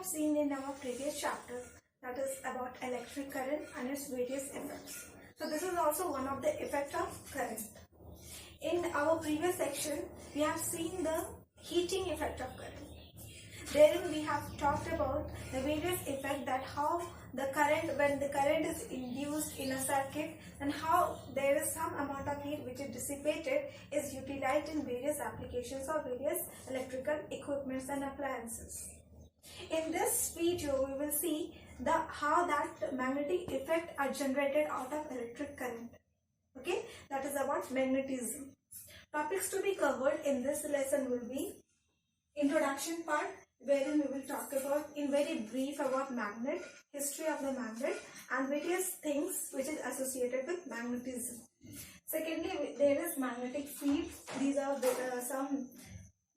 have seen in our previous chapter, that is about electric current and its various effects. So this is also one of the effects of current. In our previous section, we have seen the heating effect of current. Therein we have talked about the various effects, that how the current, when the current is induced in a circuit, and how there is some amount of heat which is dissipated, is utilized in various applications of various electrical equipments and appliances. In this video, we will see how that magnetic effect are generated out of electric current. Okay, that is about magnetism. Topics to be covered in this lesson will be introduction part, wherein we will talk about in very brief about magnet, history of the magnet, and various things which is associated with magnetism. Secondly, there is magnetic field. These are some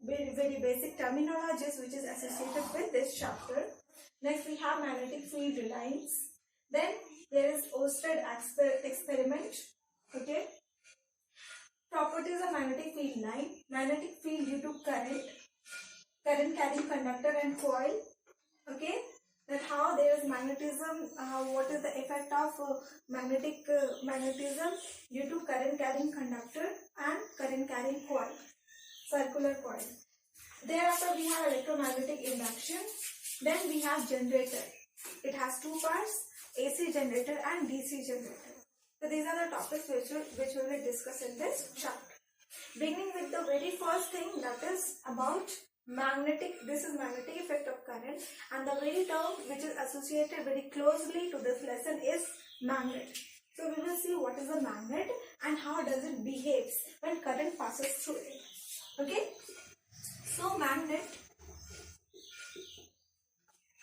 very basic terminologies which is associated with this chapter. Next, we have magnetic field lines. Then there is Oersted experiment. Okay. Properties of magnetic field line. Magnetic field due to current carrying conductor and coil. Okay. That how there is magnetism, what is the effect of magnetism due to current carrying conductor and current carrying coil, circular coil. Thereafter we have electromagnetic induction. Then we have generator. It has two parts, AC generator and DC generator. So these are the topics which we will discuss in this chapter. Beginning with the very first thing, that is about magnetic. This is magnetic effect of current, and the very term which is associated very closely to this lesson is magnet. So we will see what is a magnet and how does it behave when current passes through it. Okay. So magnet,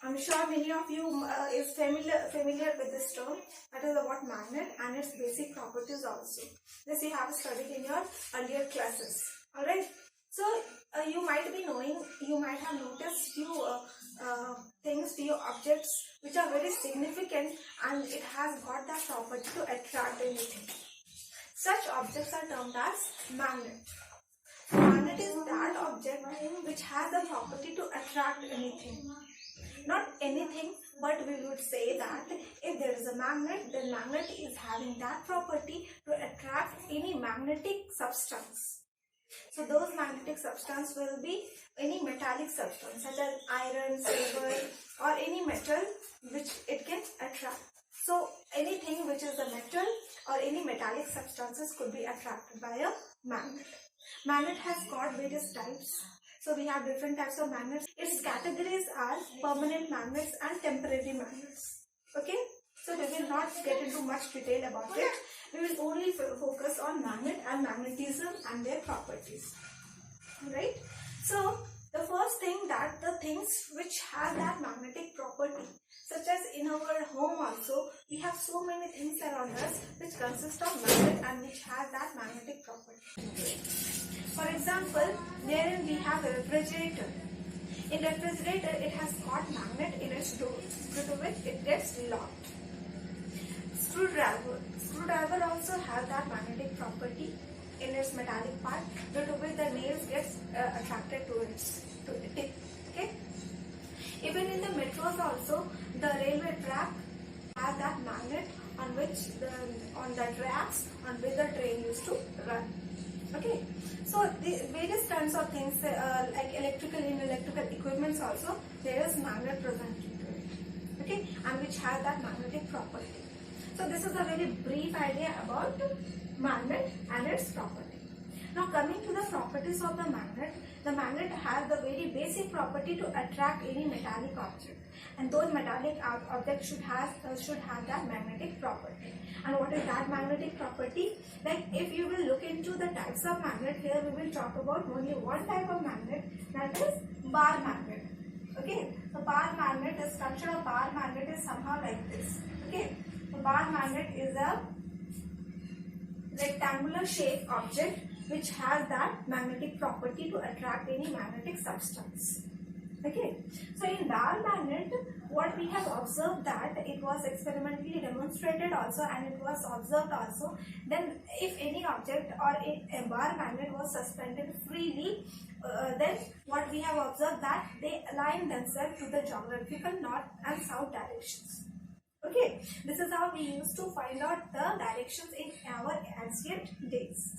I'm sure many of you is familiar with this term. That is about magnet and its basic properties also. This you have studied in your earlier classes. Alright. So you might be knowing, you might have noticed few things, few objects which are very significant, and it has got that property to attract anything. Such objects are termed as magnet. Magnet is that object which has the property to attract anything. Not anything, but we would say that if there is a magnet, then magnet is having that property to attract any magnetic substance. So those magnetic substance will be any metallic substance such as iron, silver, or any metal which it can attract. So anything which is a metal or any metallic substances could be attracted by a magnet. Magnet has got various types. So we have different types of magnets. Its categories are permanent magnets and temporary magnets. Okay. So we will not get into much detail about it. We will only focus on magnet and magnetism and their properties. Alright. So the first thing, that the things which have that magnetic property, such as in our home also, we have so many things around us which consist of magnet and which have that magnetic property. For example, therein we have a refrigerator. In refrigerator, it has got magnet in its door, due to which it gets locked. Screwdriver also has that magnetic property in its metallic part, due to which the nails gets attracted to the tip. Okay. Even in the metros also, the railway track has that magnet on the tracks on which the train used to run. Okay. So the various kinds of things like electrical equipments also, there is magnet present into it. Okay, and which has that magnetic property. So this is a very brief idea about magnet and its property. Now coming to the properties of the magnet has the very basic property to attract any metallic object, and those metallic objects should have that magnetic property. And what is that magnetic property? Like if you will look into the types of magnet, here we will talk about only one type of magnet, that is bar magnet. Okay, so bar magnet, the structure of bar magnet is somehow like this. Okay, the bar magnet is a rectangular shaped object which has that magnetic property to attract any magnetic substance. Okay, so in bar magnet, what we have observed that it was experimentally demonstrated also and it was observed also, then if any object or a bar magnet was suspended freely, then what we have observed that they align themselves to the geographical north and south directions. Okay, this is how we used to find out the directions in our ancient days.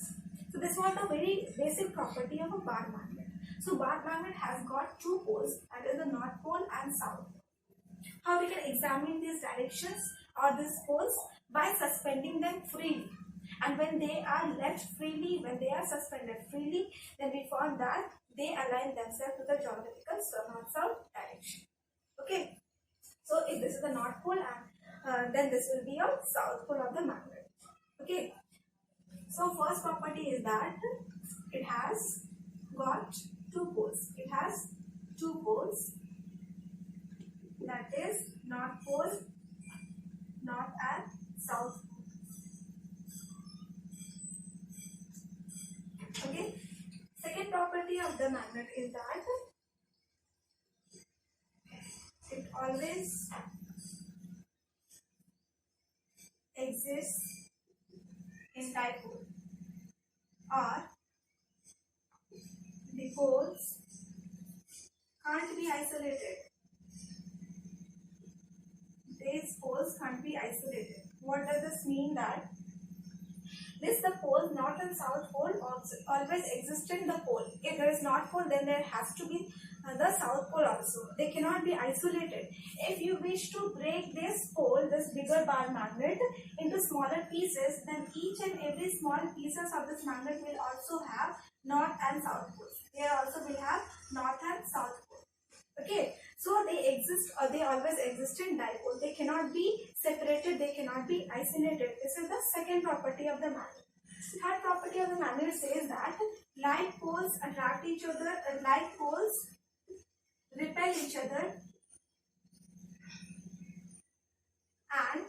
So this was the very basic property of a bar magnet. So bar magnet has got two poles, that is the north pole and south. How we can examine these directions or these poles? By suspending them freely. And when they are left freely, when they are suspended freely, then we found that they align themselves to the geographical north-south direction. Okay. So if this is the north pole and then this will be a south pole of the magnet. Okay. So first property is that it has got two poles. It has two poles, that is north pole, north and south pole. Okay. Second property of the magnet is that it always exists in dipole, or the poles can't be isolated. These poles can't be isolated. What does this mean? That the pole, north and south pole, always exist in the pole. If there is north pole, then there has to be the south pole also. They cannot be isolated. If you wish to break this pole, this bigger bar magnet, into smaller pieces, then each and every small pieces of this magnet will also have north and south poles. They also will have north and south pole. Okay, so they exist, or they always exist in dipole. They cannot be separated, they cannot be isolated. This is the second property of the magnet. Third property of the magnet says that like poles attract each other, and like poles repel each other, and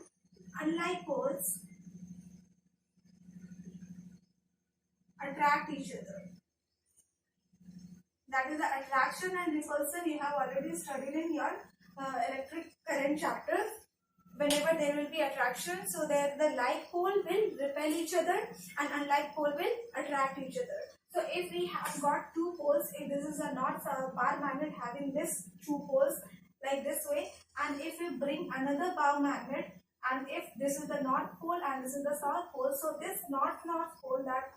unlike poles attract each other. That is the attraction and repulsion you have already studied in your electric current chapter. Whenever there will be attraction, so there the like pole will repel each other and unlike pole will attract each other. So if we have got two poles, if this is a north bar magnet having this two poles like this way, and if we bring another bar magnet, and if this is the north pole and this is the south pole, so this north pole, that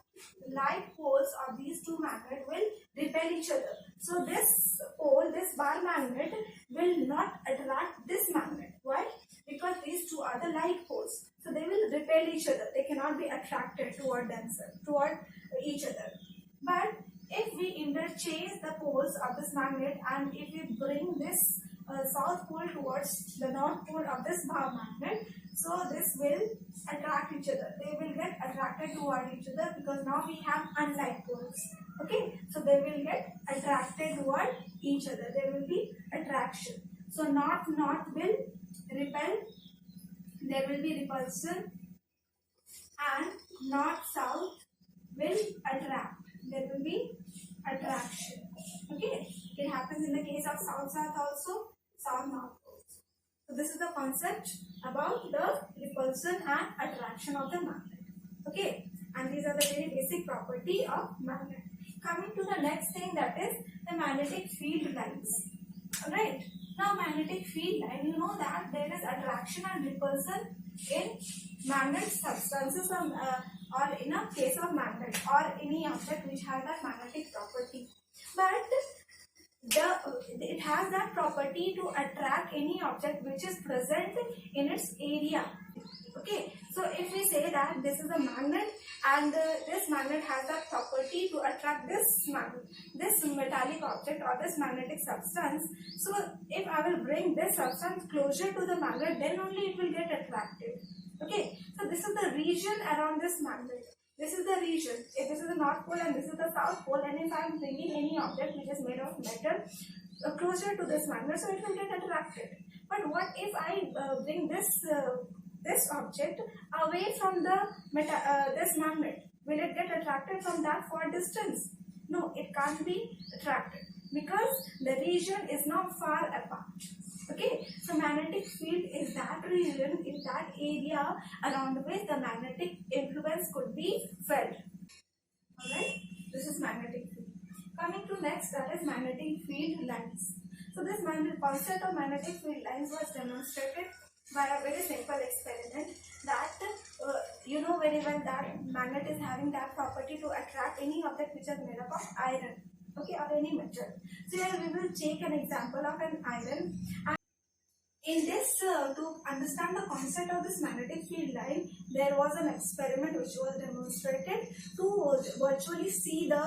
like poles of these two magnets will repel each other. So this pole, this bar magnet, will not attract this magnet. Why? Because these two are the like poles. So they will repel each other. They cannot be attracted toward themselves, toward each other. But if we interchange the poles of this magnet, and if we bring this south pole towards the north pole of this bar magnet, so this will attract each other. They will get attracted toward each other because now we have unlike poles. Okay, so they will get attracted toward each other. There will be attraction. So north will repel. There will be repulsion, and north south will attract. There will be attraction. Okay, it happens in the case of south also, south north poles. So this is the concept about the repulsion and attraction of the magnet. Okay, and these are the very basic property of magnet. Coming to the next thing, that is the magnetic field lines. Alright, now magnetic field line, you know that there is attraction and repulsion in magnet substances or in a case of magnet or any object which has that magnetic property. But it has that property to attract any object which is present in its area. Okay, so if we say that this is a magnet and this magnet has that property to attract this metallic object or this magnetic substance, so if I will bring this substance closer to the magnet, then only it will get attracted. Okay, so this is the region around this magnet. This is the region. If this is the north pole and this is the south pole, and if I am bringing any object which is made of metal closer to this magnet, so it will get attracted. But what if I bring this object away from the this magnet? Will it get attracted from that far distance? No, it can't be attracted because the region is now far apart. Okay, so magnetic field is that region, is that area around which the magnetic influence could be felt. Alright, this is magnetic field. Coming to next, that is magnetic field lines. So this concept of magnetic field lines was demonstrated by a very simple experiment that you know very well that magnet is having that property to attract any object which is made up of iron, okay, or any metal. So here we will take an example of an iron. In this, to understand the concept of this magnetic field line, there was an experiment which was demonstrated to virtually see the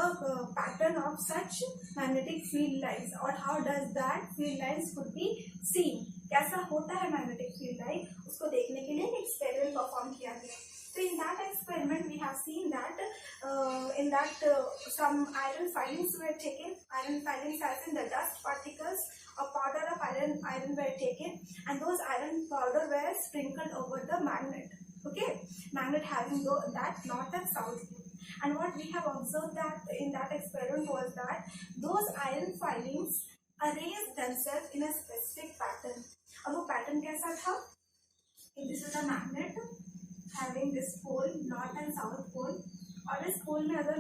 pattern of such magnetic field lines, or how does that field lines could be seen. कैसा होता है magnetic field line, उसको देखने के लिए एक experiment perform किया गया. So in that experiment, we have seen that some iron filings were taken. Iron filings as in the dust particles or powder of iron were taken, and those iron powder were sprinkled over the magnet. Okay, magnet having that north and south pole. And what we have observed that in that experiment was that those iron filings arranged themselves in a specific pattern. अब वो pattern कैसा था? This is a magnet having this pole, north and south pole, और इस पोल में अगर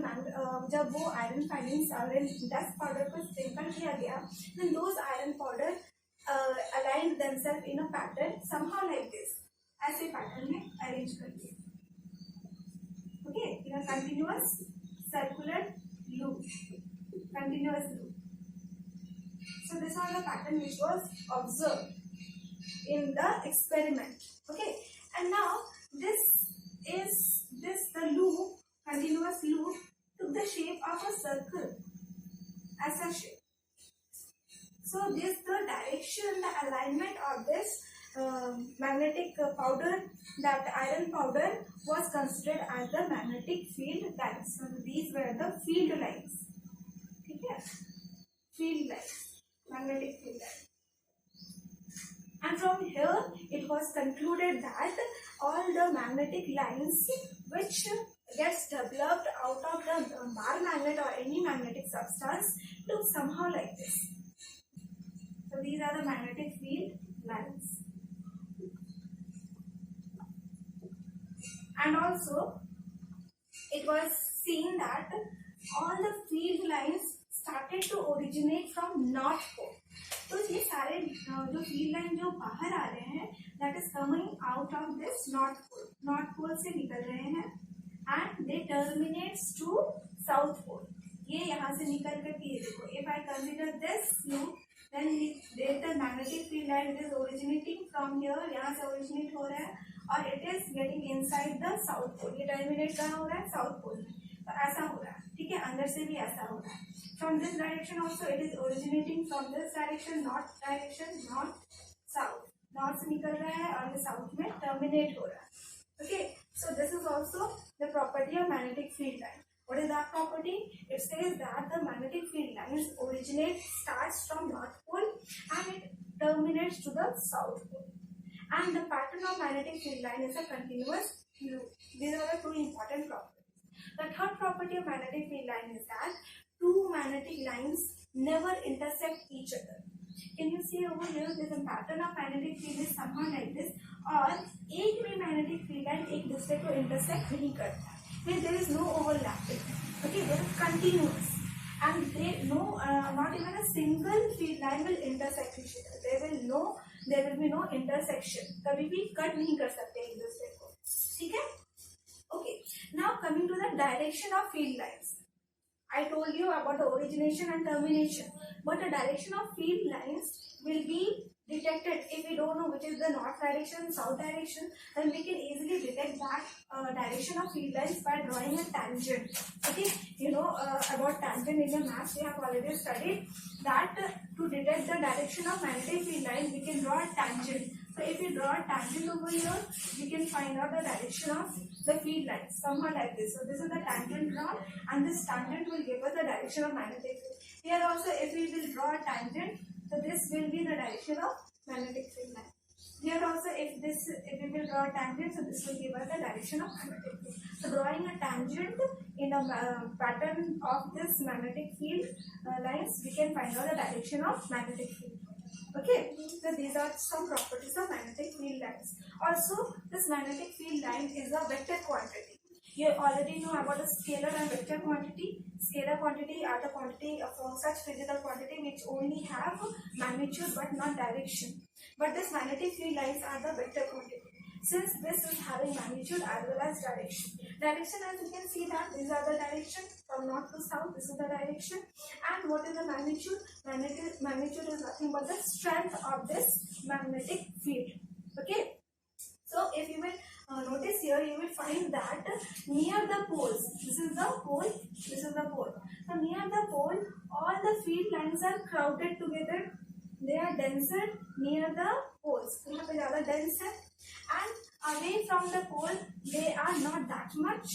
जब वो आयरन फाइलिंग्स और डस्ट पाउडर को स्प्रिंकल किया गया, then those iron powder aligned themselves in a pattern somehow like this. ऐसे पैटर्न में अरेंज कर दिए, okay, in a continuous circular loop, continuous loop. So this was the pattern which was observed in the experiment. Okay, and now the loop, continuous loop, took the shape of a circle, as a shape. So this the direction, the alignment of this magnetic powder, that iron powder, was considered as the magnetic field lines. So these were the field lines. Okay, field lines, magnetic field lines. And from here it was concluded that all the magnetic lines which gets developed out of the bar magnet or any magnetic substance look somehow like this. So these are the magnetic field lines. And also it was seen that all the field lines started to originate from north pole. तो ये सारे जो field line जो बाहर आ रहे हैं, that is coming out of this north pole से निकल रहे हैं, and they terminates to south pole. ये यहाँ से निकल कर के देखो, if I consider this loop, then the magnetic field line is originating from here, यहाँ से originate हो रहा है, और it is getting inside the south pole. ये terminate कहाँ हो रहा है? South pole में. तो ऐसा हो रहा है, ठीक है, अंदर से भी ऐसा हो रहा है. From this direction also it is originating from this direction, north direction, north south. North से निकल रहा है और ये south में terminate हो रहा है. Okay, so this is also the property of magnetic field line. What is that property? It says that the magnetic field lines starts from north pole and it terminates to the south pole. And the pattern of magnetic field line is a continuous loop. These are the two important properties. The third property of magnetic field line is that two magnetic lines never intersect each other. Can you see over here? There's a pattern of magnetic field is somehow like this. और एक भी magnetic field line एक दूसरे को intersect नहीं करता. There is no overlapping. Okay, they are continuous, and not even a single field line will intersect each other. There will be no intersection. कभी भी cut नहीं कर सकते एक दूसरे को. ठीक है? Okay. Now coming to the direction of field lines. I told you about the origination and termination, but the direction of field lines will be detected if we don't know which is the north direction, south direction. Then we can easily detect that direction of field lines by drawing a tangent. Okay, you know about tangent in your maths we have already studied that to detect the direction of magnetic field lines we can draw a tangent. So if you draw a tangent over here, we can find out the direction of the field lines somehow like this. So this is the tangent drawn, and this tangent will give us the direction of magnetic field. Here also, if we will draw a tangent, so this will be the direction of magnetic field line. Here also, if we will draw a tangent, so this will give us the direction of magnetic field. So drawing a tangent in a pattern of this magnetic field lines, we can find out the direction of magnetic field. Okay, so these are some properties of magnetic field lines. Also, this magnetic field line is a vector quantity. You already know about the scalar and vector quantity. Scalar quantity are the quantity of such physical quantity which only have magnitude but not direction. But this magnetic field lines are the vector quantity. Since this is having magnitude as well as direction. Direction, as you can see that these are the direction from north to south. This is the direction. And what is the magnitude? Magnitude is nothing but the strength of this magnetic field. Okay. So if you will notice here, you will find that near the poles, this is the pole, this is the pole. So near the pole, all the field lines are crowded together. They are denser near the poles. यहाँ पे ज़्यादा dense है. And away from the pole, they are not that much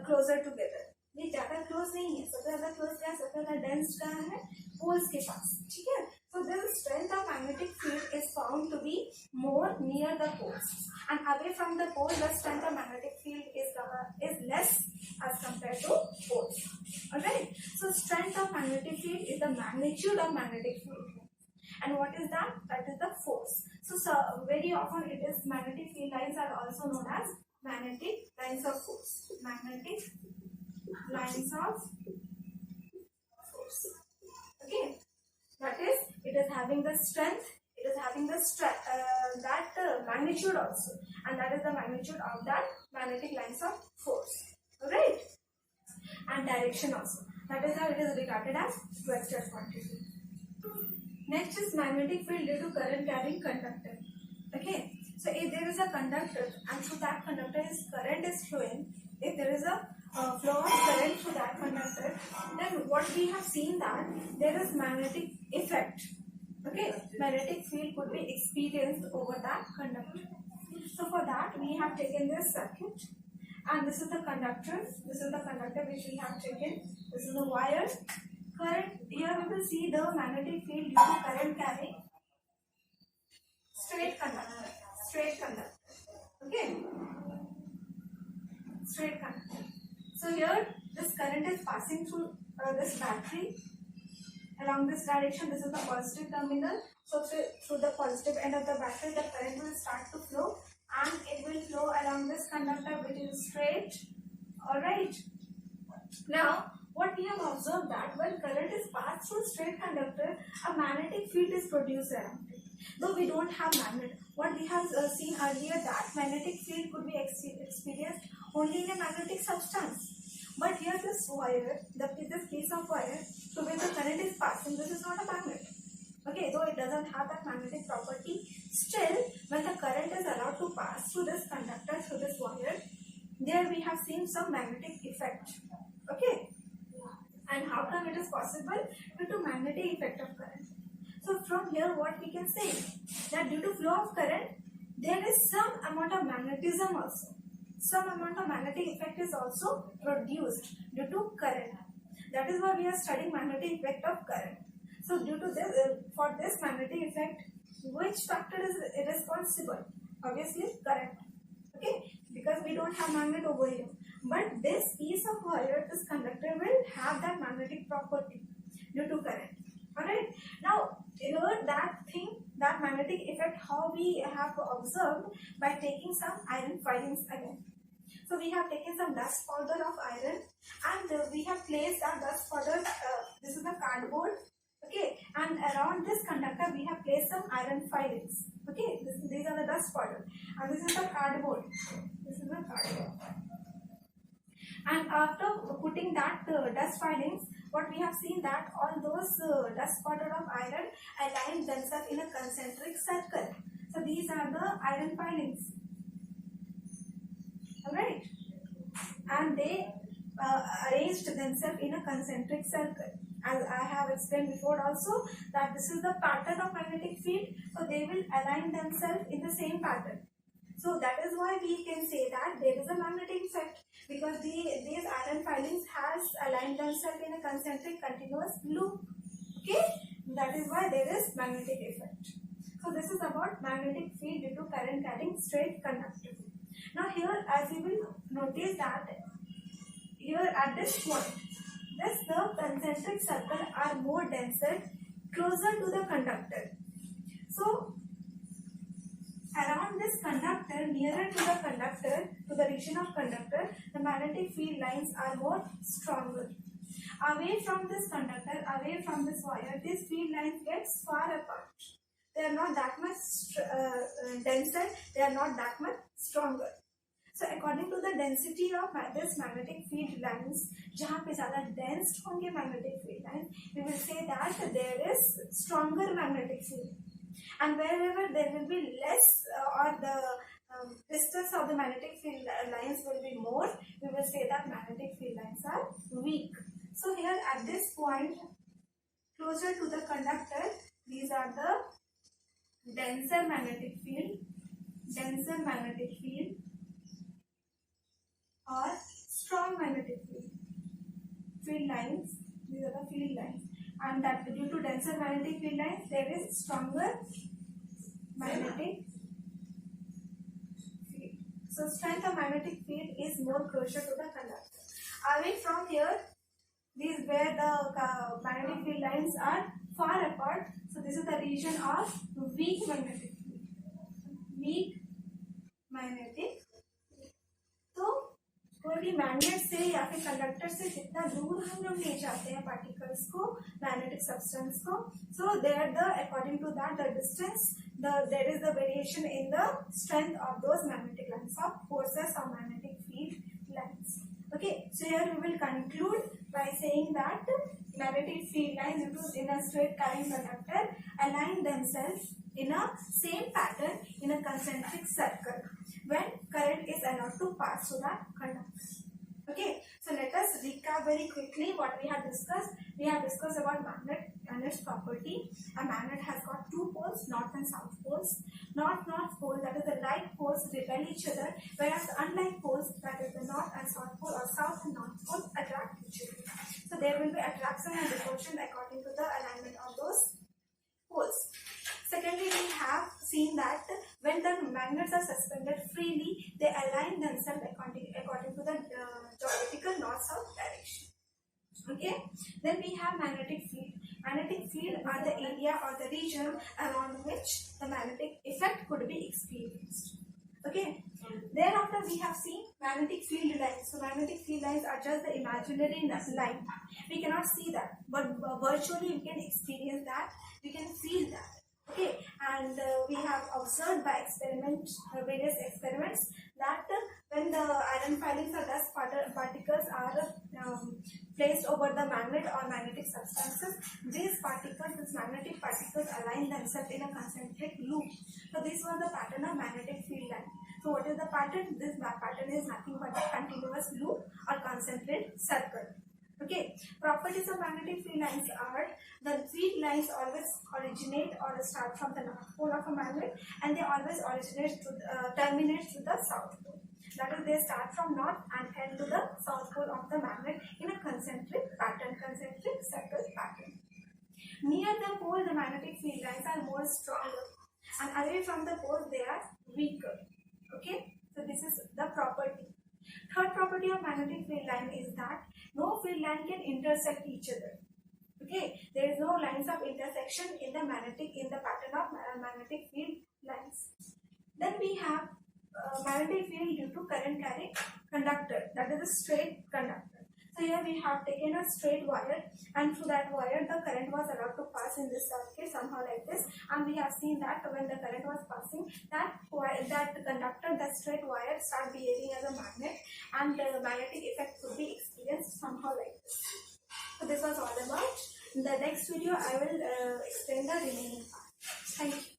closer together. ये ज़्यादा close नहीं है. सबसे ज़्यादा close क्या है? सबसे ज़्यादा dense कहाँ है? Poles के पास. ठीक है? So the strength of magnetic field is found to be more near the poles, and away from the pole, the strength of magnetic field is less as compared to poles. Alright. So strength of magnetic field is the magnitude of magnetic field. And what is that? That is the force. So very often it is magnetic field lines are also known as magnetic lines of force. Magnetic lines of force. Okay. That is, it is having the strength. It is having the magnitude also, and that is the magnitude of that magnetic lines of force. Alright. And direction also. That is how it is regarded as vector quantity. Next is magnetic field due to current carrying conductor. Okay. So if there is a conductor and through that conductor current is flowing, if there is a flow of current through that conductor, then what we have seen that there is magnetic effect. Okay. Magnetic field could be experienced over that conductor. So for that we have taken this circuit, and this is the conductor. This is the conductor which we have taken. This is the wire. Current, here we will see the magnetic field due to current carrying straight conductor. Straight conductor. Okay. Straight conductor. So here this current is passing through this battery along this direction. This is the positive terminal. So through the positive end of the battery, the current will start to flow, and it will flow along this conductor which is straight. Alright. Now what we have observed that when current is passed through straight conductor, a magnetic field is produced around it. Though we don't have magnet, what we have seen earlier that magnetic field could be experienced only in a magnetic substance. But here this wire, this piece of wire to which the current is passing, this is not a magnet. Okay, though it doesn't have that magnetic property, still when the current is allowed to pass through this conductor, through this wire, there we have seen some magnetic effect. Okay. And how come it is possible? Due to magnetic effect of current. So from here what we can say that due to flow of current there is some amount of magnetism also. Some amount of magnetic effect is also produced due to current. That is why we are studying magnetic effect of current. So due to this, for this magnetic effect, which factor is irresponsible? Obviously current. Okay, because we don't have magnet over here. But this piece of wire, this conductor will have that magnetic property due to current. Alright. Now here that thing, that magnetic effect, how we have observed by taking some iron filings again. So we have taken some dust powder of iron, and we have placed our dust powder. This is the cardboard. Okay, and around this conductor we have placed some iron filings. Okay, these are the dust powder, and this is the cardboard. This is the cardboard. And after putting that dust filings, what we have seen that all those dust powder of iron align themselves in a concentric circle. So these are the iron filings. Alright, and they arranged themselves in a concentric circle. As I have explained before also that this is the pattern of magnetic field, so they will align themselves in the same pattern. So that is why we can say that there is a magnetic effect, because these iron filings has aligned themselves in a concentric continuous loop. Okay, that is why there is magnetic effect. So this is about magnetic field due to current carrying straight conductor. Now here, as you will notice that here at this point, the concentric circle are more denser closer to the conductor. So around this conductor, nearer to the conductor, to the region of conductor, the magnetic field lines are more stronger. Away from this conductor, away from this wire, these field lines gets far apart. They are not that much denser, they are not that much stronger. So according to the density of this magnetic field lines, जहाँ पे ज़्यादा dense होंगे magnetic field lines, we will say that there is stronger magnetic field. And wherever there will be less or the distance of the magnetic field lines will be more, we will say that magnetic field lines are weak. So here at this point, closer to the conductor, these are the denser magnetic field or strong magnetic field lines. These are the field lines, and that due to denser magnetic field lines, there is stronger magnetic field. So strength of magnetic field is more closer to the conductor. Away from here, these where the magnetic field lines are far apart. So this is the region of weak magnetic field. Weak magnetic. तो कोई भी magnet से या फिर conductor से जितना दूर हम लोग ले जाते हैं पार्टिकल्स को, मैग्नेटिक सब्सटेंस को, so there the according to that the distance, there is the variation in the strength of those magnetic lines of forces of magnetic field lines. Okay, so here we will conclude by saying that magnetic field lines in a straight current conductor align themselves in a same pattern in a concentric circle when current is allowed to pass through that conductor. Okay, so let us recap very quickly what we have discussed. We have discussed about magnet and its property. A magnet has got two poles, north and south poles. North pole, that is the like poles, repel each other, whereas the unlike poles, that is the north and south pole or south and north pole, attract each other. So there will be attraction and repulsion according to the alignment of those poles. Secondly, we have seen that when the magnets are suspended freely, they align themselves according to the geographical north-south direction. Okay. Then we have magnetic field. Magnetic field are the area or the region around which the magnetic effect could be experienced. Okay. Thereafter, we have seen magnetic field lines. So magnetic field lines are just the imaginary line. We cannot see that, but virtually we can experience that. We can feel that. Okay, and we have observed by various experiments that when the iron filings or dust particles are placed over the magnet or magnetic substances, these magnetic particles align themselves in a concentric loop. So this was the pattern of magnetic field line. So what is the pattern? This pattern is nothing but a continuous loop or concentric circle. Okay, properties of magnetic field lines are the field lines always originate or start from the north pole of a magnet, and they always originate to terminate to the south pole. That is, they start from north and end to the south pole of the magnet in a concentric circle pattern. Near the pole, the magnetic field lines are more stronger, and away from the pole, they are weaker. Okay, so this is the property. Third property of magnetic field line is that no field line can intersect each other. Okay, there is no lines of intersection in the pattern of magnetic field lines. Then we have magnetic field due to current carrying conductor, that is a straight conductor. So here we have taken a straight wire, and through that wire the current was allowed to pass in this circuit somehow like this, and we have seen that when the current was passing, that conductor, that straight wire, start behaving as a magnet, and the magnetic effect could be experienced somehow like this. So this was all about. In the next video I will explain the remaining part. Thank you.